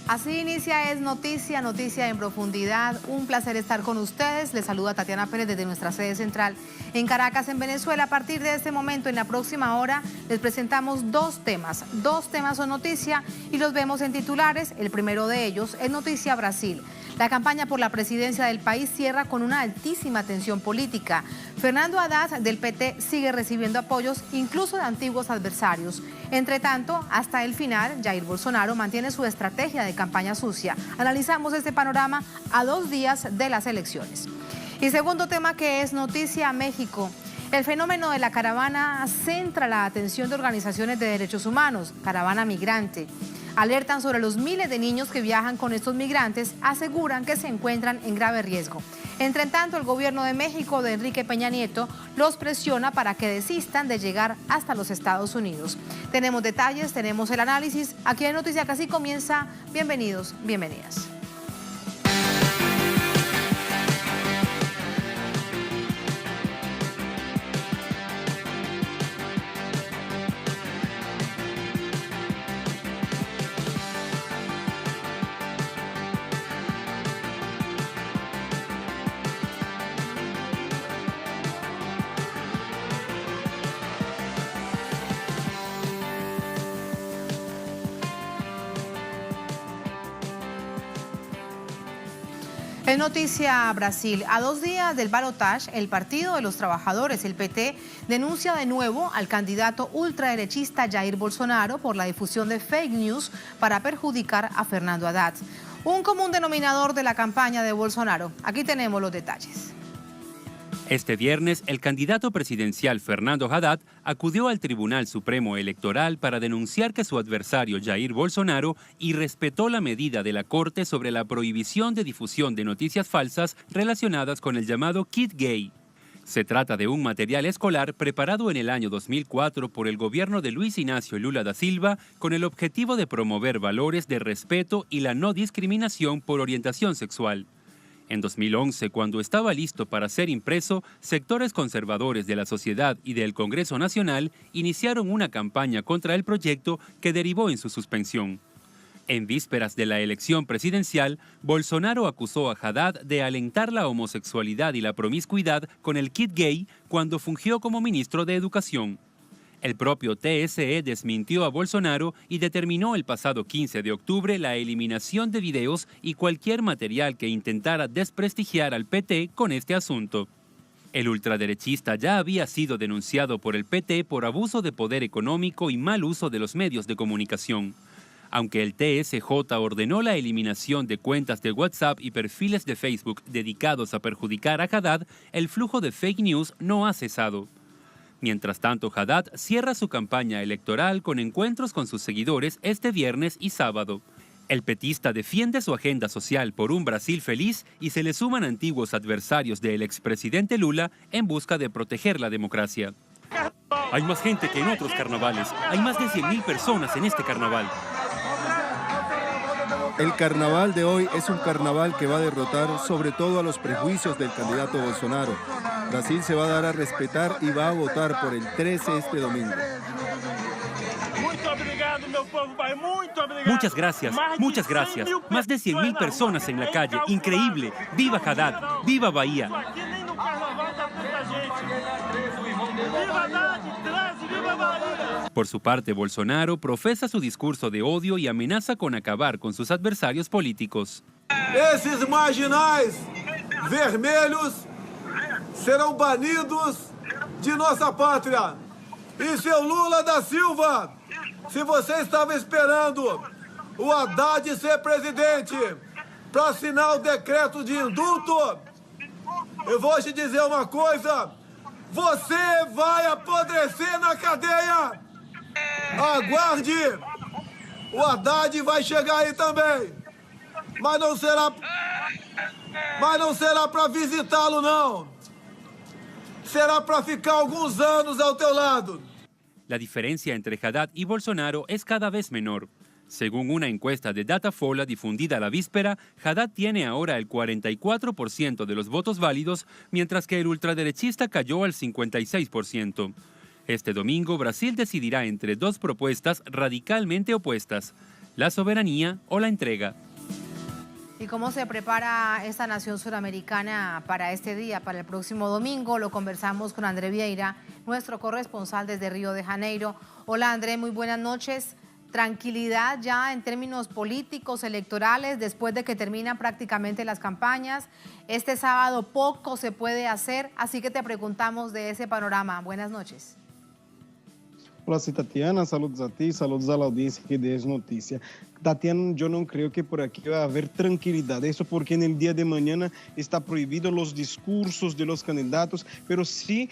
Así inicia Es Noticia, noticia en profundidad. Un placer estar con ustedes. Les saluda Tatiana Pérez desde nuestra sede central en Caracas, en Venezuela. A partir de este momento, en la próxima hora, les presentamos dos temas. Dos temas son noticia y los vemos en titulares. El primero de ellos es Noticia Brasil. La campaña por la presidencia del país cierra con una altísima tensión política. Fernando Haddad del PT sigue recibiendo apoyos incluso de antiguos adversarios. Entre tanto, hasta el final, Jair Bolsonaro mantiene su estrategia de campaña sucia. Analizamos este panorama a 2 días de las elecciones. Y segundo tema que es Noticia México. El fenómeno de la caravana centra la atención de organizaciones de derechos humanos, caravana migrante. Alertan sobre los miles de niños que viajan con estos migrantes, aseguran que se encuentran en grave riesgo. Entre tanto, el gobierno de México de Enrique Peña Nieto los presiona para que desistan de llegar hasta los Estados Unidos. Tenemos detalles, tenemos el análisis. Aquí en Noticia Casi comienza. Bienvenidos, bienvenidas. En Noticia Brasil, a 2 días del balotaje, el Partido de los Trabajadores, el PT, denuncia de nuevo al candidato ultraderechista Jair Bolsonaro por la difusión de fake news para perjudicar a Fernando Haddad. Un común denominador de la campaña de Bolsonaro. Aquí tenemos los detalles. Este viernes, el candidato presidencial Fernando Haddad acudió al Tribunal Supremo Electoral para denunciar que su adversario Jair Bolsonaro irrespetó la medida de la Corte sobre la prohibición de difusión de noticias falsas relacionadas con el llamado kit gay. Se trata de un material escolar preparado en el año 2004 por el gobierno de Luis Inácio Lula da Silva con el objetivo de promover valores de respeto y la no discriminación por orientación sexual. En 2011, cuando estaba listo para ser impreso, sectores conservadores de la sociedad y del Congreso Nacional iniciaron una campaña contra el proyecto que derivó en su suspensión. En vísperas de la elección presidencial, Bolsonaro acusó a Haddad de alentar la homosexualidad y la promiscuidad con el kit gay cuando fungió como ministro de Educación. El propio TSE desmintió a Bolsonaro y determinó el pasado 15 de octubre la eliminación de videos y cualquier material que intentara desprestigiar al PT con este asunto. El ultraderechista ya había sido denunciado por el PT por abuso de poder económico y mal uso de los medios de comunicación. Aunque el TSJ ordenó la eliminación de cuentas de WhatsApp y perfiles de Facebook dedicados a perjudicar a Haddad, el flujo de fake news no ha cesado. Mientras tanto, Haddad cierra su campaña electoral con encuentros con sus seguidores este viernes y sábado. El petista defiende su agenda social por un Brasil feliz y se le suman antiguos adversarios del expresidente Lula en busca de proteger la democracia. Hay más gente que en otros carnavales. Hay más de 100.000 personas en este carnaval. El carnaval de hoy es un carnaval que va a derrotar sobre todo a los prejuicios del candidato Bolsonaro. Brasil se va a dar a respetar y va a votar por el 13 este domingo. Muchas gracias, muchas gracias. Más de 100.000 personas en la calle. Increíble. ¡Viva Haddad! ¡Viva Bahía! Por su parte, Bolsonaro profesa su discurso de odio y amenaza con acabar con sus adversarios políticos. Esses marginais vermelhos serão banidos de nossa pátria. E seu Lula da Silva, se você estava esperando o Haddad ser presidente para assinar o decreto de indulto, eu vou te dizer uma coisa: você vai apodrecer na cadeia. Aguarde! O Haddad vai chegar aí também. Mas não será para visitá-lo, não. Será para ficar alguns anos ao teu lado. La diferencia entre Haddad y Bolsonaro es cada vez menor. Según una encuesta de Datafolha difundida la víspera, Haddad tiene ahora el 44% de los votos válidos, mientras que el ultraderechista cayó al 56%. Este domingo, Brasil decidirá entre dos propuestas radicalmente opuestas: la soberanía o la entrega. ¿Y cómo se prepara esta nación suramericana para este día, para el próximo domingo? Lo conversamos con André Vieira, nuestro corresponsal desde Río de Janeiro. Hola André, muy buenas noches. Tranquilidad ya en términos políticos, electorales, después de que terminan prácticamente las campañas. Este sábado poco se puede hacer, así que te preguntamos de ese panorama. Buenas noches. Olá, Tatiana, saludos a ti, saludos a la audiencia que de Noticia. Tatiana, yo no creo que por aquí va a haber tranquilidad, eso porque en el día de mañana está prohibido los discursos de los candidatos, pero sí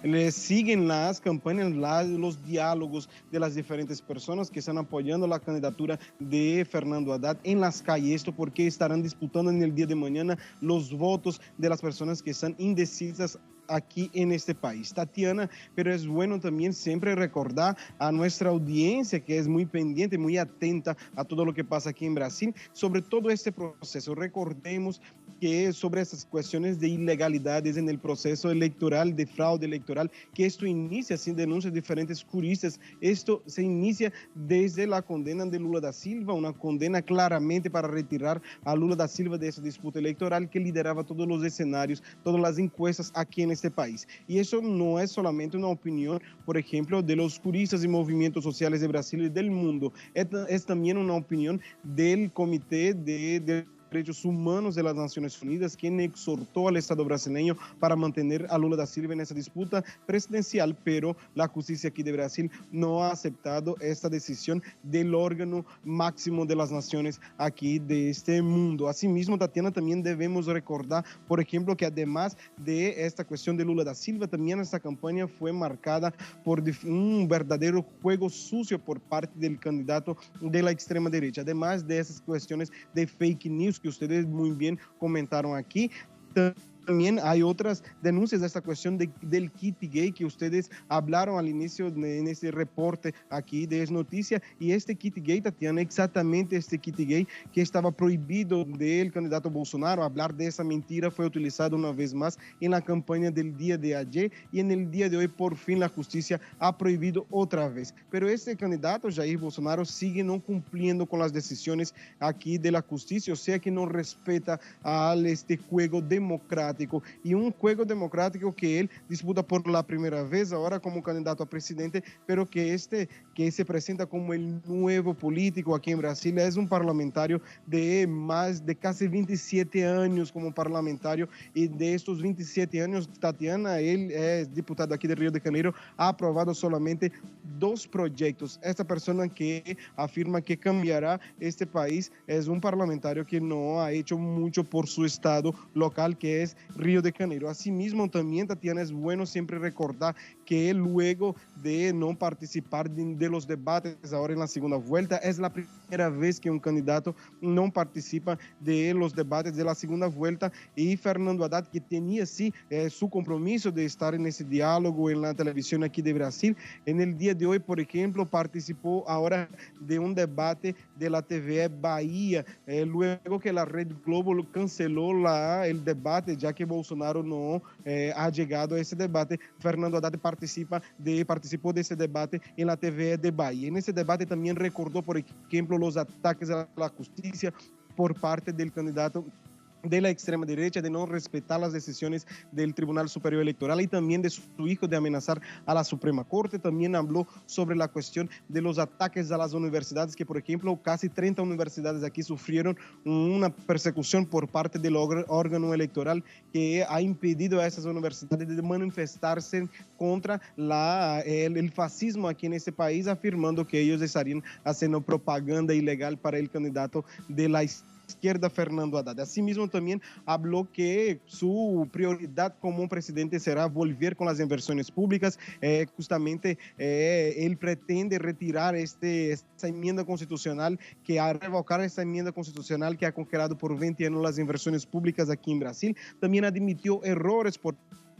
le siguen las campañas, los diálogos de las diferentes personas que están apoyando la candidatura de Fernando Haddad en las calles, esto porque estarán disputando en el día de mañana los votos de las personas que están indecisas aquí en este país, Tatiana, pero es bueno también siempre recordar a nuestra audiencia que es muy pendiente, muy atenta a todo lo que pasa aquí en Brasil, sobre todo este proceso. Recordemos que sobre esas cuestiones de ilegalidades en el proceso electoral, de fraude electoral, que esto inicia sin denuncias de diferentes juristas, esto se inicia desde la condena de Lula da Silva, una condena claramente para retirar a Lula da Silva de esa disputa electoral que lideraba todos los escenarios, todas las encuestas aquí en este país. Y eso no es solamente una opinión, por ejemplo, de los juristas y movimientos sociales de Brasil y del mundo, es también una opinión del Comité de Derechos Humanos de las Naciones Unidas, quien exhortó al Estado brasileño para mantener a Lula da Silva en esa disputa presidencial, pero la justicia aquí de Brasil no ha aceptado esta decisión del órgano máximo de las naciones aquí de este mundo. Asimismo, Tatiana, también debemos recordar, por ejemplo, que además de esta cuestión de Lula da Silva, también esta campaña fue marcada por un verdadero juego sucio por parte del candidato de la extrema derecha, además de esas cuestiones de fake news que ustedes muy bien comentaron aquí. También hay otras denuncias de esta cuestión del kit gay que ustedes hablaron al inicio en este reporte aquí de Es Noticia, y este kit gay, Tatiana, exactamente este kit gay que estaba prohibido del candidato Bolsonaro. Hablar de esa mentira fue utilizado una vez más en la campaña del día de ayer, y en el día de hoy por fin la justicia ha prohibido otra vez. Pero este candidato, Jair Bolsonaro, sigue no cumpliendo con las decisiones aquí de la justicia, o sea que no respeta a este juego democrático, y un juego democrático que él disputa por la primera vez ahora como candidato a presidente, pero que se presenta como el nuevo político aquí en Brasil. Es un parlamentario de casi 27 años como parlamentario, y de estos 27 años, Tatiana, él es diputado aquí de Río de Janeiro, ha aprobado solamente 2 proyectos. Esta persona que afirma que cambiará este país es un parlamentario que no ha hecho mucho por su estado local, que es Río de Janeiro. Asimismo, también, Tatiana, es bueno siempre recordar que luego de no participar de los debates ahora en la segunda vuelta, es la primera vez que un candidato no participa de los debates de la segunda vuelta, y Fernando Haddad, que tenía sí su compromiso de estar en ese diálogo en la televisión aquí de Brasil, en el día de hoy, por ejemplo, participó ahora de un debate de la TVE Bahía, luego que la Red Globo canceló el debate, ya que Bolsonaro no ha llegado a ese debate. Fernando Haddad participó de ese debate en la TVE de Bahía. En ese debate también recordó, por ejemplo, los ataques a la justicia por parte del candidato de la extrema derecha, de no respetar las decisiones del Tribunal Superior Electoral, y también de su hijo de amenazar a la Suprema Corte. También habló sobre la cuestión de los ataques a las universidades, que por ejemplo casi 30 universidades aquí sufrieron una persecución por parte del órgano electoral, que ha impedido a esas universidades de manifestarse contra el fascismo aquí en este país, afirmando que ellos estarían haciendo propaganda ilegal para el candidato de la izquierda, Fernando Haddad. Asimismo, también habló que su prioridad como presidente será volver con las inversiones públicas. Justamente él pretende retirar esta enmienda constitucional, revocar esta enmienda constitucional que ha congelado por 20 años las inversiones públicas aquí en Brasil. También admitió errores por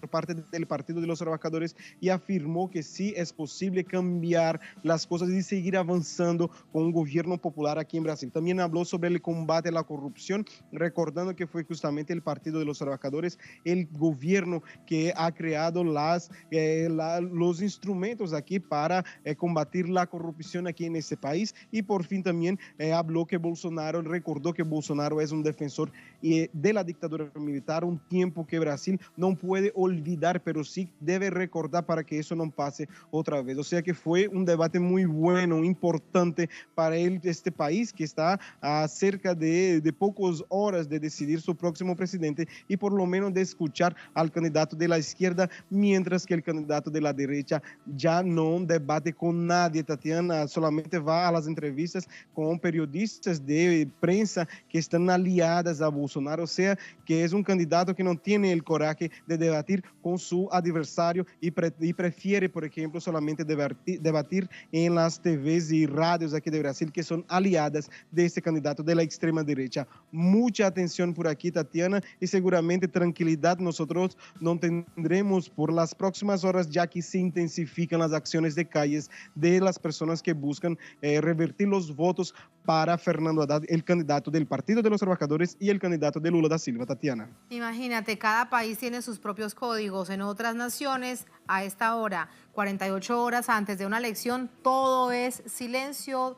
parte del Partido de los Trabajadores y afirmó que sí es posible cambiar las cosas y seguir avanzando con un gobierno popular aquí en Brasil. También habló sobre el combate a la corrupción, recordando que fue justamente el Partido de los Trabajadores el gobierno que ha creado los instrumentos aquí para combatir la corrupción aquí en este país. Y por fin también habló que Bolsonaro, recordó que Bolsonaro es un defensor de la dictadura militar, un tiempo que Brasil no puede olvidar, pero sí debe recordar para que eso no pase otra vez. O sea que fue un debate muy bueno, importante para este país que está a cerca de pocas horas de decidir su próximo presidente y por lo menos de escuchar al candidato de la izquierda, mientras que el candidato de la derecha ya no debate con nadie. Tatiana solamente va a las entrevistas con periodistas de prensa que están aliadas a Bolsonaro, o sea que es un candidato que no tiene el coraje de debatir con su adversario y prefiere, por ejemplo, solamente debatir en las TVs y radios aquí de Brasil que son aliadas de este candidato de la extrema derecha. Mucha atención por aquí, Tatiana, y seguramente tranquilidad nosotros no tendremos por las próximas horas, ya que se intensifican las acciones de calles de las personas que buscan revertir los votos para Fernando Haddad, el candidato del Partido de los Trabajadores y el candidato de Lula da Silva. Tatiana. Imagínate, cada país tiene sus propios códigos. En otras naciones, a esta hora, 48 horas antes de una elección, todo es silencio,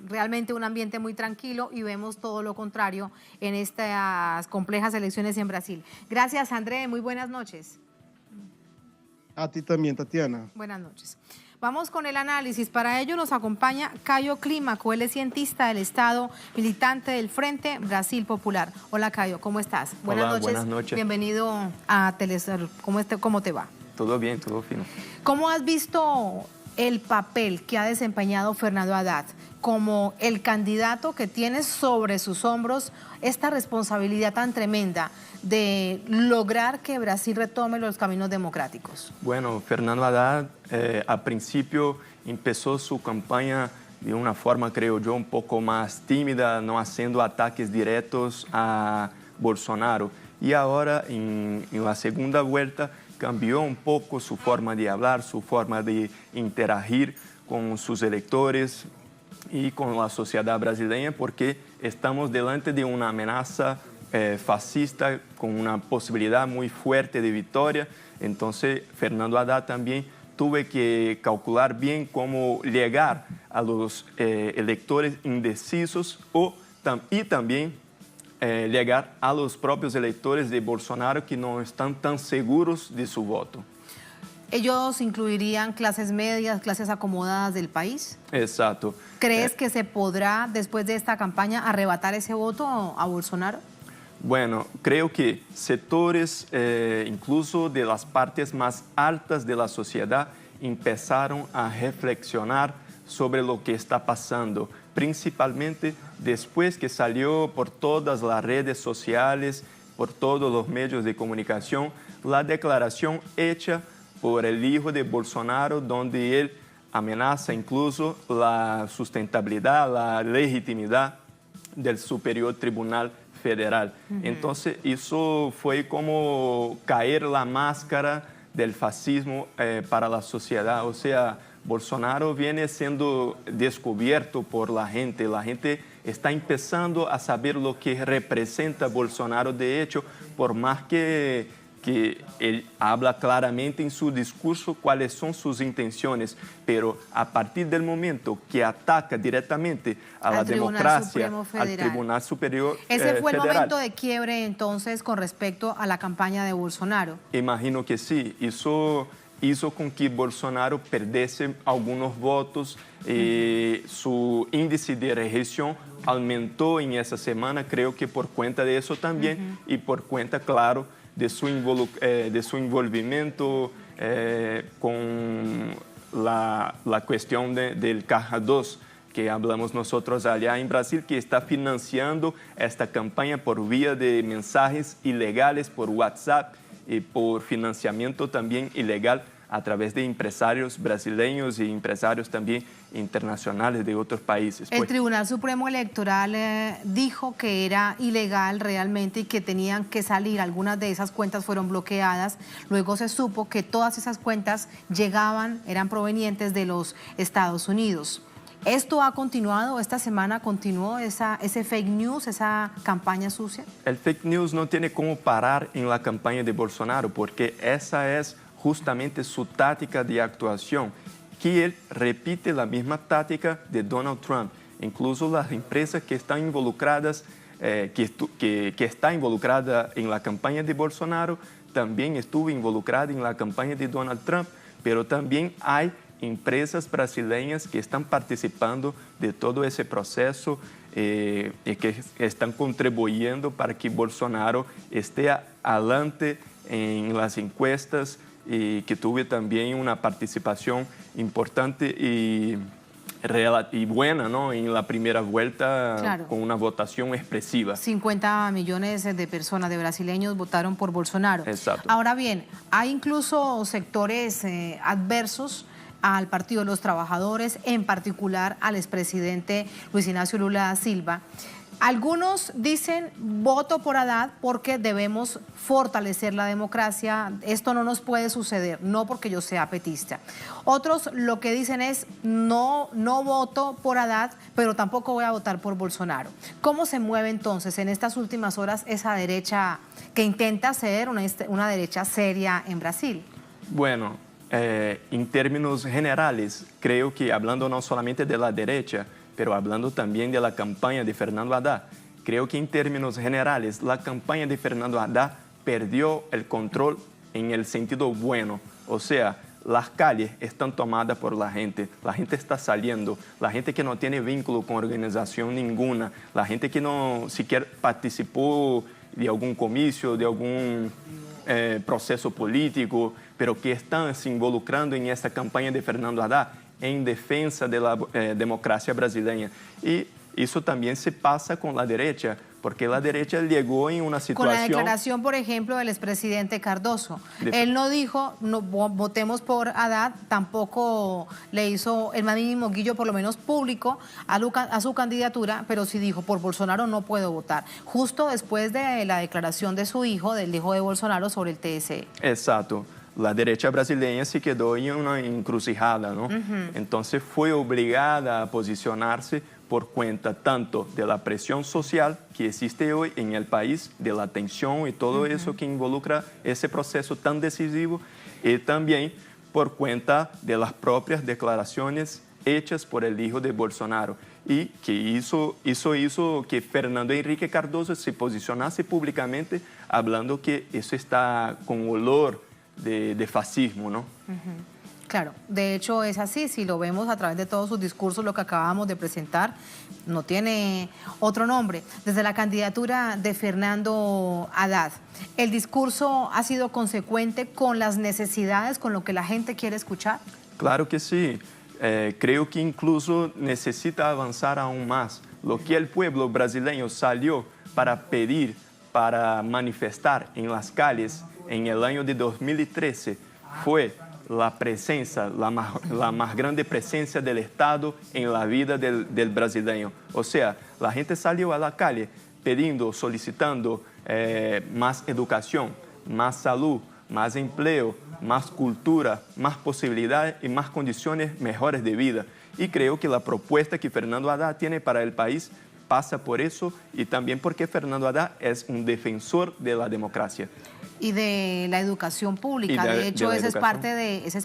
realmente un ambiente muy tranquilo, y vemos todo lo contrario en estas complejas elecciones en Brasil. Gracias, André, muy buenas noches. A ti también, Tatiana. Buenas noches. Vamos con el análisis. Para ello nos acompaña Caio Clímaco, él es cientista del Estado, militante del Frente Brasil Popular. Hola, Caio, ¿cómo estás? Hola, buenas noches. Bienvenido a Telesur. ¿Cómo te va? Todo bien, todo fino. ¿Cómo has visto el papel que ha desempeñado Fernando Haddad como el candidato que tiene sobre sus hombros esta responsabilidad tan tremenda de lograr que Brasil retome los caminos democráticos? Bueno, Fernando Haddad a principio empezó su campaña de una forma, creo yo, un poco más tímida, no haciendo ataques directos a Bolsonaro. Y ahora, en la segunda vuelta, cambió un poco su forma de hablar, su forma de interagir con sus electores y con la sociedad brasileña, porque estamos delante de una amenaza fascista con una posibilidad muy fuerte de victoria. Entonces, Fernando Haddad también tuvo que calcular bien cómo llegar a los electores indecisos y también llegar a los propios electores de Bolsonaro que no están tan seguros de su voto. ¿Ellos incluirían clases medias, clases acomodadas del país? Exacto. ¿Crees que se podrá, después de esta campaña, arrebatar ese voto a Bolsonaro? Bueno, creo que sectores, incluso de las partes más altas de la sociedad, empezaron a reflexionar sobre lo que está pasando, principalmente después que salió por todas las redes sociales, por todos los medios de comunicación, la declaración hecha por el hijo de Bolsonaro, donde él amenaza incluso la sustentabilidad, la legitimidad del Superior Tribunal Federal. Entonces, eso fue como caer la máscara del fascismo para la sociedad. O sea, Bolsonaro viene siendo descubierto por la gente está empezando a saber lo que representa Bolsonaro de hecho, por más que él habla claramente en su discurso cuáles son sus intenciones, pero a partir del momento que ataca directamente a la democracia, al Tribunal Superior Federal. ¿Ese fue el Federal, momento de quiebre entonces con respecto a la campaña de Bolsonaro? Imagino que sí, eso hizo con que Bolsonaro perdiese algunos votos, su índice de reelección aumentó en esa semana, creo que por cuenta de eso también y por cuenta, claro, de su envolvimiento con la cuestión del Caja 2, que hablamos nosotros allá en Brasil, que está financiando esta campaña por vía de mensajes ilegales por WhatsApp y por financiamiento también ilegal a través de empresarios brasileños y empresarios también internacionales de otros países. El Tribunal Supremo Electoral dijo que era ilegal realmente y que tenían que salir. Algunas de esas cuentas fueron bloqueadas. Luego se supo que todas esas cuentas eran provenientes de los Estados Unidos. ¿Esto ha continuado? ¿Esta semana continuó ese fake news, esa campaña sucia? El fake news no tiene cómo parar en la campaña de Bolsonaro, porque esa es justamente su táctica de actuación, que él repite la misma táctica de Donald Trump. Incluso las empresas que están involucradas, que está involucrada en la campaña de Bolsonaro, también estuvo involucrada en la campaña de Donald Trump, pero también hay empresas brasileñas que están participando de todo ese proceso y que están contribuyendo para que Bolsonaro esté adelante en las encuestas y que tuve también una participación importante y buena, ¿no? En la primera vuelta, claro, con una votación expresiva. 50 millones de personas, de brasileños, votaron por Bolsonaro. Exacto. Ahora bien, hay incluso sectores adversos al Partido de los Trabajadores, en particular al expresidente Luis Ignacio Lula da Silva. Algunos dicen, voto por Haddad porque debemos fortalecer la democracia, esto no nos puede suceder, no porque yo sea petista. Otros lo que dicen es, no voto por Haddad, pero tampoco voy a votar por Bolsonaro. ¿Cómo se mueve entonces en estas últimas horas esa derecha que intenta ser una derecha seria en Brasil? Bueno, en términos generales, creo que hablando no solamente de la derecha, pero hablando también de la campaña de Fernando Haddad, creo que en términos generales la campaña de Fernando Haddad perdió el control en el sentido bueno. O sea, las calles están tomadas por la gente está saliendo, la gente que no tiene vínculo con organización ninguna, la gente que no siquiera participó de algún comicio, de algún proceso político, pero que están se involucrando en esa campaña de Fernando Haddad en defensa de la democracia brasileña. Y eso también se pasa con la derecha, porque la derecha llegó en una situación... Con la declaración, por ejemplo, del expresidente Cardoso. Él no dijo, no, votemos por Haddad, tampoco le hizo el más mínimo guillo, por lo menos público, a su candidatura, pero sí dijo, por Bolsonaro no puedo votar. Justo después de la declaración de su hijo, del hijo de Bolsonaro, sobre el TSE. Exacto. La derecha brasileña se quedó en una encrucijada, ¿no? Entonces fue obligada a posicionarse por cuenta tanto de la presión social que existe hoy en el país, de la tensión y todo eso que involucra ese proceso tan decisivo, y también por cuenta de las propias declaraciones hechas por el hijo de Bolsonaro, y que hizo que Fernando Henrique Cardoso se posicionase públicamente hablando que eso está con olor de fascismo, ¿no? Claro, de hecho es así, si lo vemos a través de todos sus discursos, lo que acabamos de presentar, no tiene otro nombre. Desde la candidatura de Fernando Haddad, ¿el discurso ha sido consecuente con las necesidades, con lo que la gente quiere escuchar? Claro que sí. Creo que incluso necesita avanzar aún más. Lo que el pueblo brasileño salió para pedir, para manifestar en las calles en el año de 2013 fue la presencia, la más grande presencia del Estado en la vida del brasileño. O sea, la gente salió a la calle pidiendo, solicitando más educación, más salud, más empleo, más cultura, más posibilidades y más condiciones mejores de vida. Y creo que la propuesta que Fernando Haddad tiene para el país pasa por eso, y también porque Fernando Haddad es un defensor de la democracia. Y de la educación pública. De hecho, ese es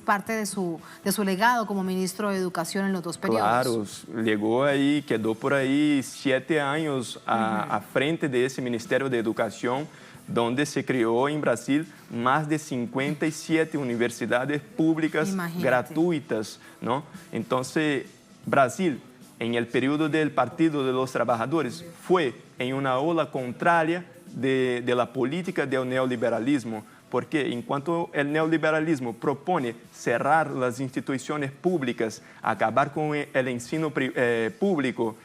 parte de su legado como ministro de Educación en los dos periodos. Claro, llegó ahí, quedó por ahí 7 años a frente de ese Ministerio de Educación, donde se creó en Brasil más de 57 universidades públicas gratuitas, ¿no? Entonces, Brasil, en el periodo del Partido de los Trabajadores, fue en una ola contraria de la política del neoliberalismo, porque en cuanto el neoliberalismo propone cerrar las instituciones públicas, acabar con el ensino público,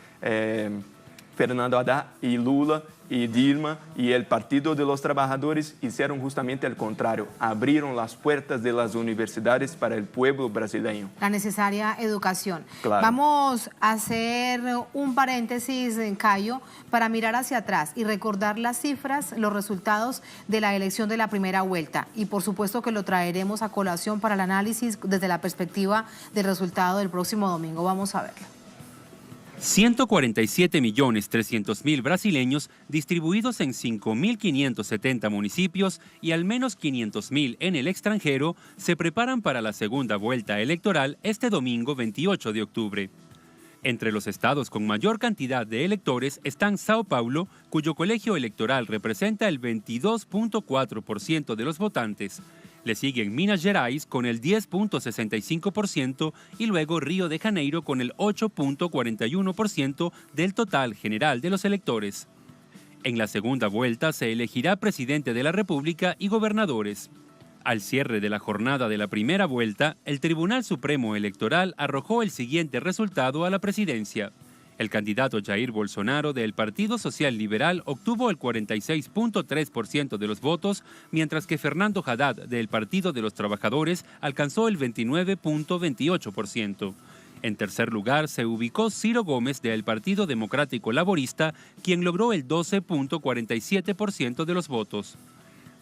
Fernando Haddad y Lula y Dilma y el Partido de los Trabajadores hicieron justamente el contrario, abrieron las puertas de las universidades para el pueblo brasileño. La necesaria educación. Claro. Vamos a hacer un paréntesis, Cayo, para mirar hacia atrás y recordar las cifras, los resultados de la elección de la primera vuelta. Y por supuesto que lo traeremos a colación para el análisis desde la perspectiva del resultado del próximo domingo. Vamos a verlo. 147.300.000 brasileños distribuidos en 5.570 municipios y al menos 500.000 en el extranjero se preparan para la segunda vuelta electoral este domingo 28 de octubre. Entre los estados con mayor cantidad de electores están Sao Paulo, cuyo colegio electoral representa el 22.4% de los votantes. Le siguen Minas Gerais con el 10.65% y luego Río de Janeiro con el 8.41% del total general de los electores. En la segunda vuelta se elegirá presidente de la República y gobernadores. Al cierre de la jornada de la primera vuelta, el Tribunal Supremo Electoral arrojó el siguiente resultado a la presidencia. El candidato Jair Bolsonaro del Partido Social Liberal obtuvo el 46.3% de los votos, mientras que Fernando Haddad del Partido de los Trabajadores alcanzó el 29.28%. En tercer lugar se ubicó Ciro Gomes del Partido Democrático Laborista, quien logró el 12.47% de los votos.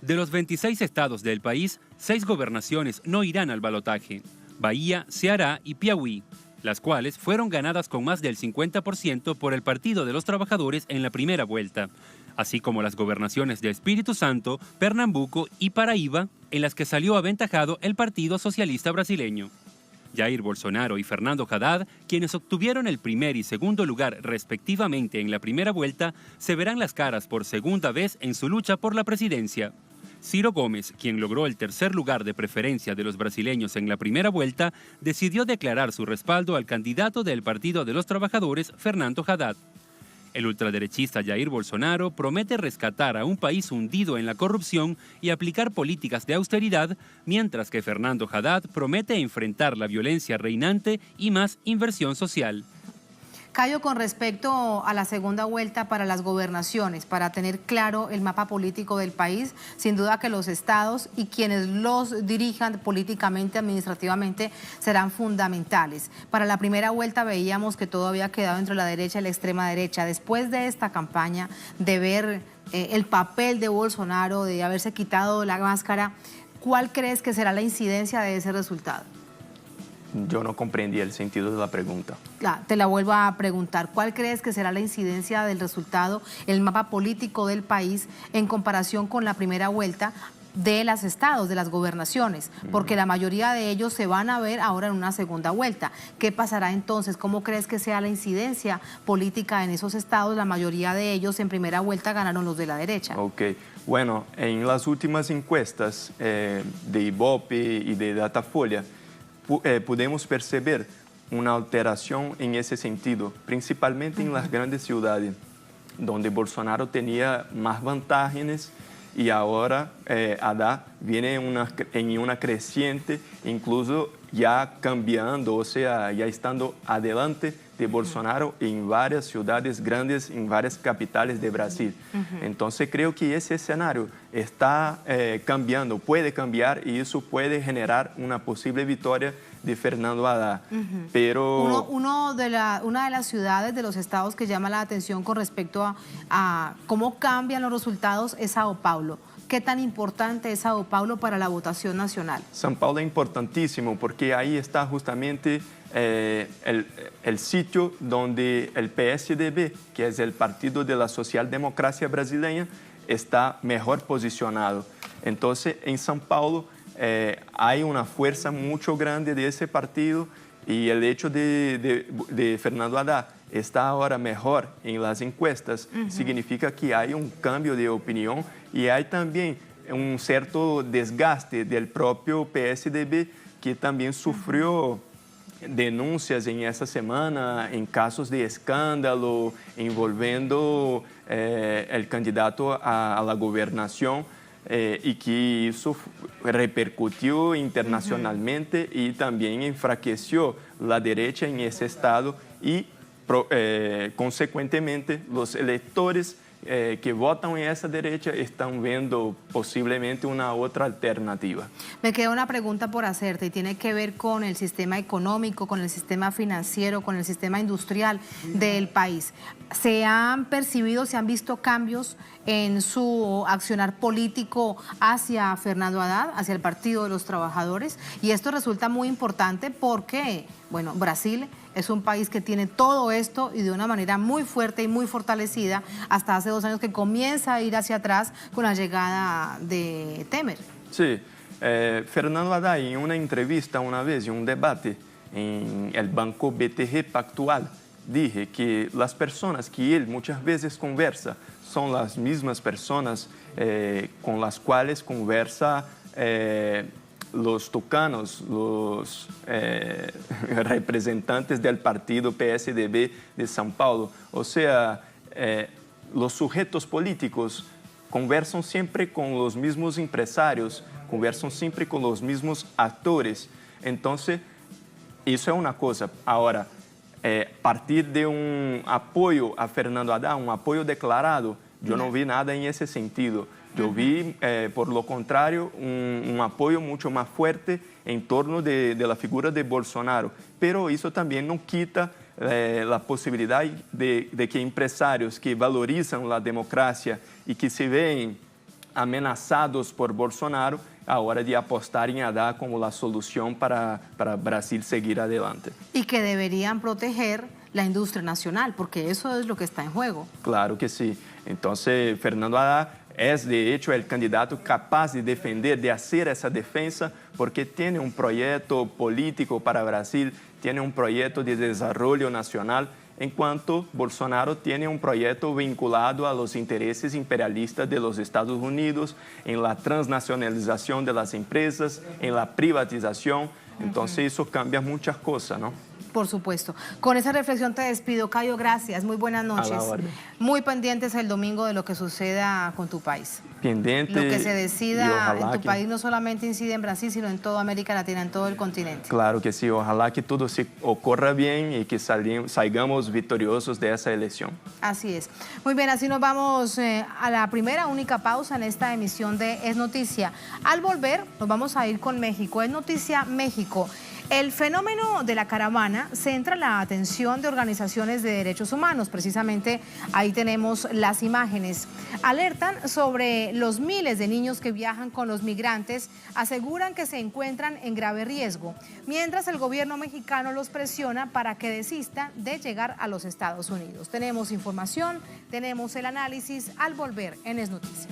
De los 26 estados del país, 6 gobernaciones no irán al balotaje: Bahía, Ceará y Piauí, las cuales fueron ganadas con más del 50% por el Partido de los Trabajadores en la primera vuelta, así como las gobernaciones de Espíritu Santo, Pernambuco y Paraíba, en las que salió aventajado el Partido Socialista Brasileño. Jair Bolsonaro y Fernando Haddad, quienes obtuvieron el primer y segundo lugar respectivamente en la primera vuelta, se verán las caras por segunda vez en su lucha por la presidencia. Ciro Gomes, quien logró el tercer lugar de preferencia de los brasileños en la primera vuelta, decidió declarar su respaldo al candidato del Partido de los Trabajadores, Fernando Haddad. El ultraderechista Jair Bolsonaro promete rescatar a un país hundido en la corrupción y aplicar políticas de austeridad, mientras que Fernando Haddad promete enfrentar la violencia reinante y más inversión social. Cayo, con respecto a la segunda vuelta para las gobernaciones, para tener claro el mapa político del país, sin duda que los estados y quienes los dirijan políticamente, administrativamente, serán fundamentales. Para la primera vuelta veíamos que todo había quedado entre la derecha y la extrema derecha. Después de esta campaña, de ver el papel de Bolsonaro, de haberse quitado la máscara, ¿cuál crees que será la incidencia de ese resultado? Yo no comprendí el sentido de la pregunta. Te la vuelvo a preguntar. ¿Cuál crees que será la incidencia del resultado, el mapa político del país en comparación con la primera vuelta de los estados, de las gobernaciones? Porque la mayoría de ellos se van a ver ahora en una segunda vuelta. ¿Qué pasará entonces? ¿Cómo crees que sea la incidencia política en esos estados? La mayoría de ellos en primera vuelta ganaron los de la derecha. Ok. Bueno, en las últimas encuestas de Ibope y de Datafolha, podemos perceber una alteración en ese sentido, principalmente en las grandes ciudades, donde Bolsonaro tenía más ventajas y ahora Haddad viene en una creciente, incluso ya cambiando, o sea, ya estando adelante de Bolsonaro en varias ciudades grandes, en varias capitales de Brasil. Entonces creo que ese escenario está cambiando, puede cambiar y eso puede generar una posible victoria de Fernando Haddad. Pero una de las ciudades de los estados que llama la atención con respecto a cómo cambian los resultados es Sao Paulo. ¿Qué tan importante es Sao Paulo para la votación nacional? São Paulo es importantísimo porque ahí está justamente el sitio donde el PSDB, que es el Partido de la Socialdemocracia Brasileña, está mejor posicionado. Entonces, en São Paulo hay una fuerza mucho grande de ese partido y el hecho de Fernando Haddad está ahora mejor en las encuestas significa que hay un cambio de opinión y hay también un cierto desgaste del propio PSDB que también sufrió denuncias en esa semana en casos de escándalo envolviendo el candidato a la gobernación y que eso repercutió internacionalmente y también enfraqueció la derecha en ese estado y consecuentemente los electores que votan en esa derecha están viendo posiblemente una otra alternativa. Me queda una pregunta por hacerte y tiene que ver con el sistema económico, con el sistema financiero, con el sistema industrial del país. ¿Se han percibido, se han visto cambios en su accionar político hacia Fernando Haddad, hacia el Partido de los Trabajadores? Y esto resulta muy importante porque, bueno, Brasil es un país que tiene todo esto y de una manera muy fuerte y muy fortalecida hasta hace 2 años que comienza a ir hacia atrás con la llegada de Temer. Sí, Fernando Haddad en una entrevista una vez, en un debate en el Banco BTG Pactual, dije que las personas que él muchas veces conversa son las mismas personas con las cuales conversa los tucanos, los representantes del partido PSDB de São Paulo. O sea, los sujetos políticos conversan siempre con los mismos empresarios, conversan siempre con los mismos actores. Entonces, eso es una cosa. Ahora, partir de un apoyo a Fernando Haddad, un apoyo declarado, yo no vi nada en ese sentido. Yo vi, por lo contrario, un apoyo mucho más fuerte en torno de la figura de Bolsonaro. Pero eso también no quita la posibilidad de que empresarios que valorizan la democracia y que se ven amenazados por Bolsonaro, a hora de apostar en Haddad como la solución para Brasil seguir adelante. Y que deberían proteger la industria nacional, porque eso es lo que está en juego. Claro que sí. Entonces, Fernando Haddad es de hecho el candidato capaz de defender, de hacer esa defensa, porque tiene un proyecto político para Brasil, tiene un proyecto de desarrollo nacional, en cuanto Bolsonaro tiene un proyecto vinculado a los intereses imperialistas de los Estados Unidos, en la transnacionalización de las empresas, en la privatización. Entonces eso cambia muchas cosas, ¿no? Por supuesto. Con esa reflexión te despido, Cayo, gracias, muy buenas noches. A la orden. Muy pendientes el domingo de lo que suceda con tu país. Pendiente. Lo que se decida en tu país no solamente incide en Brasil, sino en toda América Latina, en todo el continente. Claro que sí, ojalá que todo se ocurra bien y que salgamos victoriosos de esa elección. Así es. Muy bien, así nos vamos a la primera, única pausa en esta emisión de Es Noticia. Al volver, nos vamos a ir con México. Es Noticia México. El fenómeno de la caravana centra la atención de organizaciones de derechos humanos. Precisamente ahí tenemos las imágenes. Alertan sobre los miles de niños que viajan con los migrantes, aseguran que se encuentran en grave riesgo, mientras el gobierno mexicano los presiona para que desistan de llegar a los Estados Unidos. Tenemos información, tenemos el análisis al volver en Es Noticia.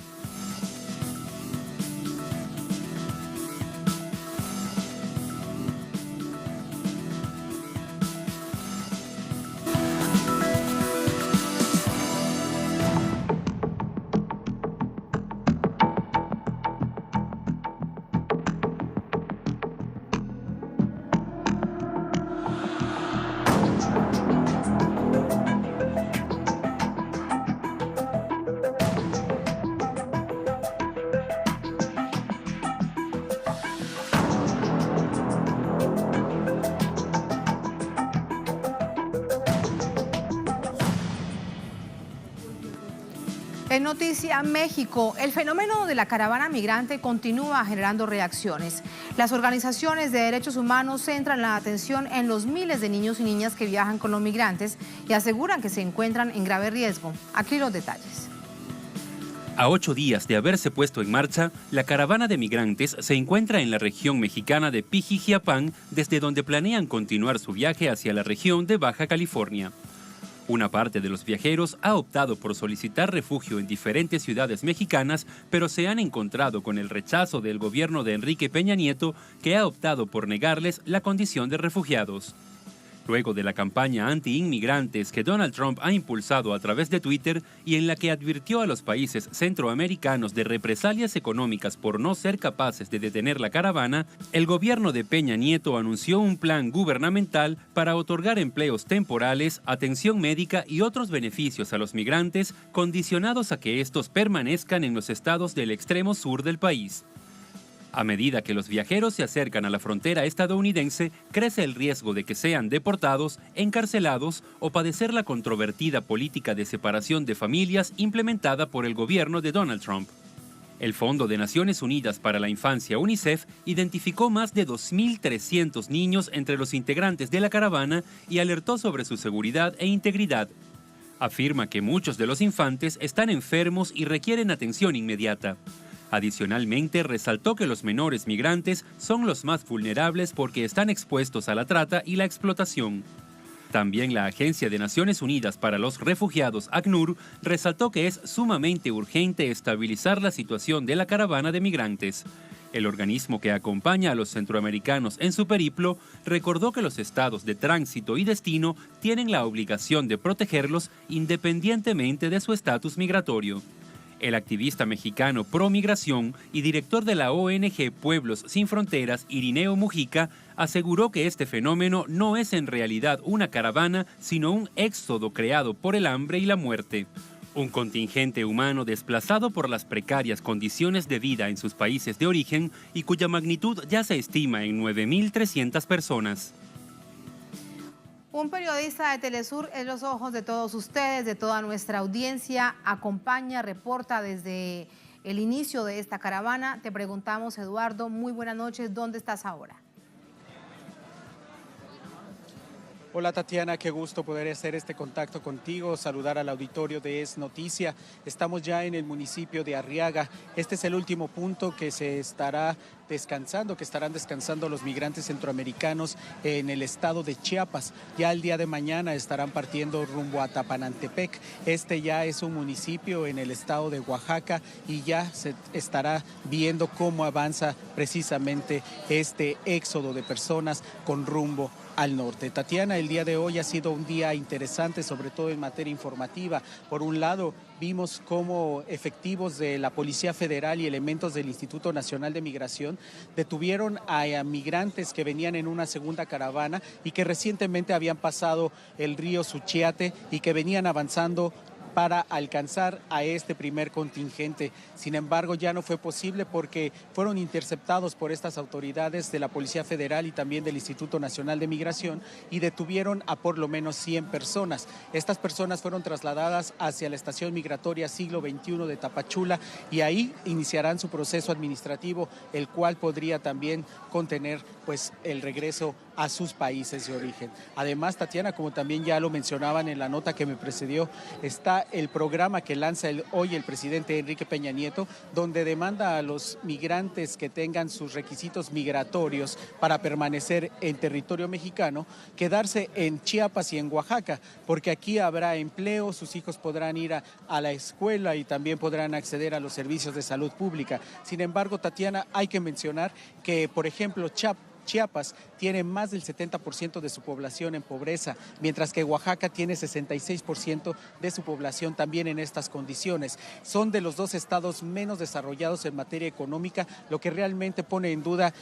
En Noticia México, el fenómeno de la caravana migrante continúa generando reacciones. Las organizaciones de derechos humanos centran la atención en los miles de niños y niñas que viajan con los migrantes y aseguran que se encuentran en grave riesgo. Aquí los detalles. A 8 días de haberse puesto en marcha, la caravana de migrantes se encuentra en la región mexicana de Pijijiapán, desde donde planean continuar su viaje hacia la región de Baja California. Una parte de los viajeros ha optado por solicitar refugio en diferentes ciudades mexicanas, pero se han encontrado con el rechazo del gobierno de Enrique Peña Nieto, que ha optado por negarles la condición de refugiados. Luego de la campaña anti-inmigrantes que Donald Trump ha impulsado a través de Twitter y en la que advirtió a los países centroamericanos de represalias económicas por no ser capaces de detener la caravana, el gobierno de Peña Nieto anunció un plan gubernamental para otorgar empleos temporales, atención médica y otros beneficios a los migrantes, condicionados a que estos permanezcan en los estados del extremo sur del país. A medida que los viajeros se acercan a la frontera estadounidense, crece el riesgo de que sean deportados, encarcelados o padecer la controvertida política de separación de familias implementada por el gobierno de Donald Trump. El Fondo de Naciones Unidas para la Infancia, UNICEF, identificó más de 2.300 niños entre los integrantes de la caravana y alertó sobre su seguridad e integridad. Afirma que muchos de los infantes están enfermos y requieren atención inmediata. Adicionalmente, resaltó que los menores migrantes son los más vulnerables porque están expuestos a la trata y la explotación. También la Agencia de Naciones Unidas para los Refugiados, ACNUR, resaltó que es sumamente urgente estabilizar la situación de la caravana de migrantes. El organismo que acompaña a los centroamericanos en su periplo recordó que los estados de tránsito y destino tienen la obligación de protegerlos independientemente de su estatus migratorio. El activista mexicano pro migración y director de la ONG Pueblos Sin Fronteras, Irineo Mujica, aseguró que este fenómeno no es en realidad una caravana, sino un éxodo creado por el hambre y la muerte. Un contingente humano desplazado por las precarias condiciones de vida en sus países de origen y cuya magnitud ya se estima en 9.300 personas. Un periodista de Telesur es los ojos de todos ustedes, de toda nuestra audiencia. Acompaña, reporta desde el inicio de esta caravana. Te preguntamos, Eduardo, muy buenas noches, ¿dónde estás ahora? Hola Tatiana, qué gusto poder hacer este contacto contigo, saludar al auditorio de Es Noticia. Estamos ya en el municipio de Arriaga. Este es el último punto que se estará descansando, que estarán descansando los migrantes centroamericanos en el estado de Chiapas. Ya el día de mañana estarán partiendo rumbo a Tapanantepec. Este ya es un municipio en el estado de Oaxaca y ya se estará viendo cómo avanza precisamente este éxodo de personas con rumbo al norte. Tatiana, el día de hoy ha sido un día interesante, sobre todo en materia informativa. Por un lado, vimos cómo efectivos de la Policía Federal y elementos del Instituto Nacional de Migración detuvieron a migrantes que venían en una segunda caravana y que recientemente habían pasado el río Suchiate y que venían avanzando para alcanzar a este primer contingente. Sin embargo, ya no fue posible porque fueron interceptados por estas autoridades de la Policía Federal y también del Instituto Nacional de Migración y detuvieron a por lo menos 100 personas. Estas personas fueron trasladadas hacia la estación migratoria Siglo XXI de Tapachula y ahí iniciarán su proceso administrativo, el cual podría también contener pues el regreso a sus países de origen. Además, Tatiana, como también ya lo mencionaban en la nota que me precedió, está el programa que lanza hoy el presidente Enrique Peña Nieto, donde demanda a los migrantes que tengan sus requisitos migratorios para permanecer en territorio mexicano, quedarse en Chiapas y en Oaxaca, porque aquí habrá empleo, sus hijos podrán ir a la escuela y también podrán acceder a los servicios de salud pública. Sin embargo, Tatiana, hay que mencionar que, por ejemplo, Chiapas tiene más del 70% de su población en pobreza, mientras que Oaxaca tiene 66% de su población también en estas condiciones. Son de los dos estados menos desarrollados en materia económica, lo que realmente pone en duda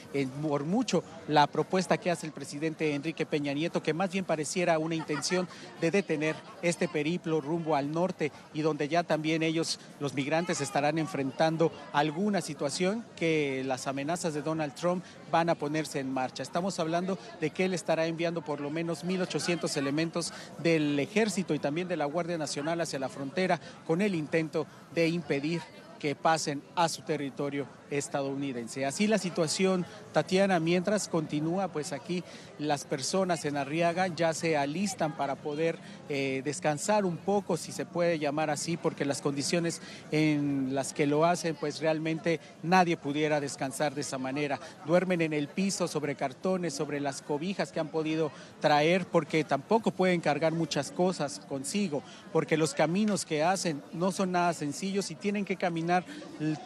por mucho la propuesta que hace el presidente Enrique Peña Nieto, que más bien pareciera una intención de detener este periplo rumbo al norte y donde ya también ellos, los migrantes, estarán enfrentando alguna situación que las amenazas de Donald Trump van a ponerse en marcha. Estamos hablando de que él estará enviando por lo menos 1.800 elementos del Ejército y también de la Guardia Nacional hacia la frontera con el intento de impedir que pasen a su territorio estadounidense. Así la situación, Tatiana, mientras continúa, pues aquí las personas en Arriaga ya se alistan para poder descansar un poco, si se puede llamar así, porque las condiciones en las que lo hacen, pues realmente nadie pudiera descansar de esa manera. Duermen en el piso, sobre cartones, sobre las cobijas que han podido traer, porque tampoco pueden cargar muchas cosas consigo, porque los caminos que hacen no son nada sencillos y tienen que caminar